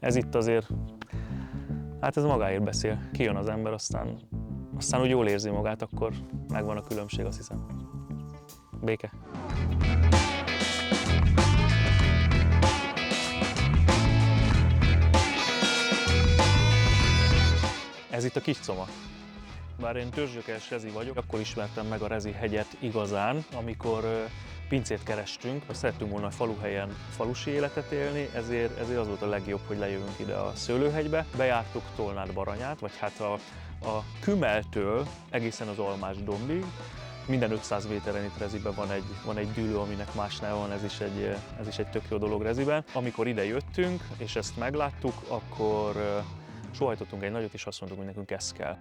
Ez itt azért, hát ez magáért beszél. Kijön az ember, aztán úgy jól érzi magát, akkor megvan a különbség, azt hiszem. Béke. Ez itt a Kis Coma. Bár én törzsökes rezi vagyok, akkor ismertem meg a Rezi hegyet igazán, amikor pincét kerestünk, vagy szerettünk volna a faluhelyen falusi életet élni, ezért az volt a legjobb, hogy lejövünk ide a Szőlőhegybe. Bejártuk Tolnát-Baranyát, vagy hát a Kümeltől egészen az Almás-dombig. Minden 500 méteren itt Reziben van egy dűlő, aminek más neve van, ez is egy tök jó dolog Reziben. Amikor ide jöttünk, és ezt megláttuk, akkor sóhajtottunk egy nagyot, és azt mondtuk, hogy nekünk ez kell.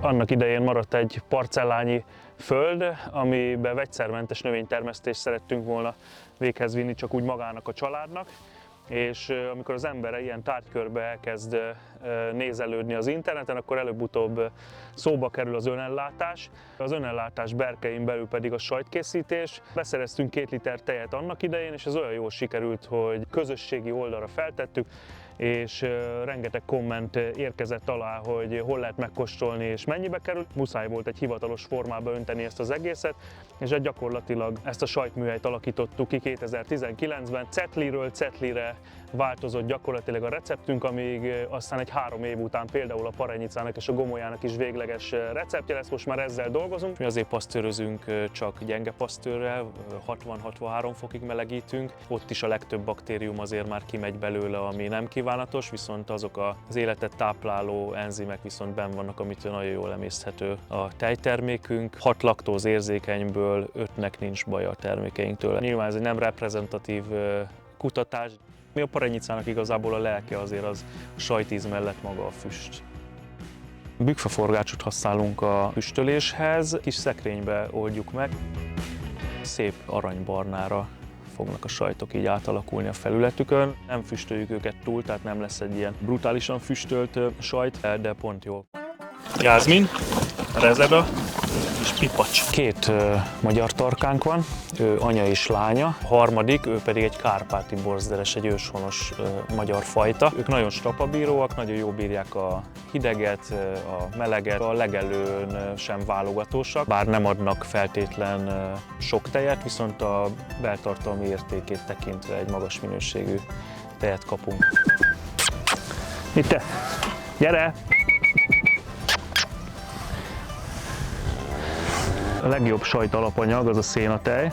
Annak idején maradt egy parcellányi föld, amiben vegyszermentes növénytermesztést szerettünk volna véghez vinni, csak úgy magának a családnak. És amikor az ember ilyen tárgykörbe elkezd nézelődni az interneten, akkor előbb-utóbb szóba kerül az önellátás. Az önellátás berkein belül pedig a sajtkészítés. Beszereztünk 2 liter tejet annak idején, és ez olyan jól sikerült, hogy közösségi oldalra feltettük, és rengeteg komment érkezett alá, hogy hol lehet megkóstolni és mennyibe kerül. Muszáj volt egy hivatalos formába önteni ezt az egészet, és gyakorlatilag ezt a sajtműhelyt alakítottuk ki 2019-ben. Cetliről cetlire változott gyakorlatilag a receptünk, amíg aztán egy 3 év után például a parenyicának és a gomolyának is végleges receptje lesz, most már ezzel dolgozunk. Mi azért pasztőrözünk csak gyenge pasztőrrel, 60-63 fokig melegítünk, ott is a legtöbb baktérium azért már kimegy belőle, ami nem kívánatos, viszont azok az életet tápláló enzimek viszont benn vannak, amitől nagyon jól emészthető a tejtermékünk. 6 laktóz érzékenyből 5-nek nincs baja a termékeinktől. Nyilván ez egy nem reprezentatív kutatás. Mi a parenyicának igazából a lelke azért az a sajtíz mellett maga a füst. Bükkfaforgácsot használunk a füstöléshez, kis szekrénybe oldjuk meg. Szép aranybarnára fognak a sajtok így átalakulni a felületükön. Nem füstöljük őket túl, tehát nem lesz egy ilyen brutálisan füstölt sajt, de pont jó. Jászmin, rezeda és pipacs. 2 magyar tarkánk van, ő anya és lánya. A harmadik, ő pedig egy kárpáti borzderes, egy őshonos magyar fajta. Ők nagyon strapabíróak, nagyon jól bírják a hideget, a meleget, a legelőn sem válogatósak, bár nem adnak feltétlen sok tejet, viszont a beltartalmi értékét tekintve egy magas minőségű tejet kapunk. Itt te! Gyere! A legjobb sajt alapanyag az a szénatej.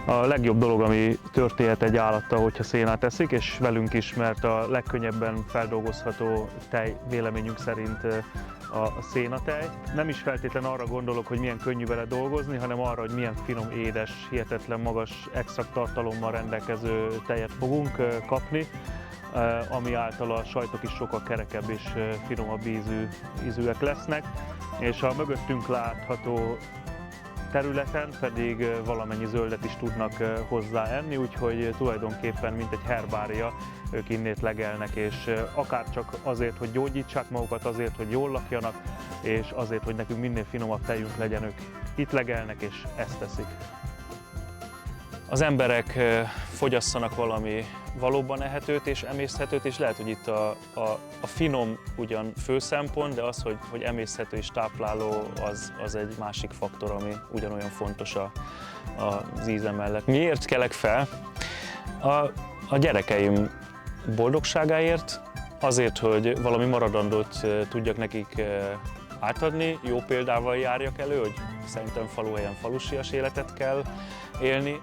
A legjobb dolog, ami történhet egy állattal, hogyha szénát eszik, és velünk is, mert a legkönnyebben feldolgozható tej véleményünk szerint a szénatej. Nem is feltétlenül arra gondolok, hogy milyen könnyű vele dolgozni, hanem arra, hogy milyen finom, édes, hihetetlen magas extrakt tartalommal rendelkező tejet fogunk kapni, ami által a sajtok is sokkal kerekebb és finomabb ízűek lesznek, és a mögöttünk látható területen pedig valamennyi zöldet is tudnak hozzá enni, úgyhogy tulajdonképpen mint egy herbária ők innét legelnek, és akár csak azért, hogy gyógyítsák magukat, azért, hogy jól lakjanak, és azért, hogy nekünk minél finomabb tejünk legyen, ők itt legelnek és ezt teszik. Az emberek fogyasszanak valami valóban ehetőt és emészthetőt, és lehet, hogy itt a finom ugyan fő szempont, de az, hogy emészthető és tápláló, az egy másik faktor, ami ugyanolyan fontos az íze mellett. Miért kelek fel? A gyerekeim boldogságáért, azért, hogy valami maradandót tudjak nekik átadni, jó példával járjak elő, hogy szerintem faluhelyen falusias életet kell élni.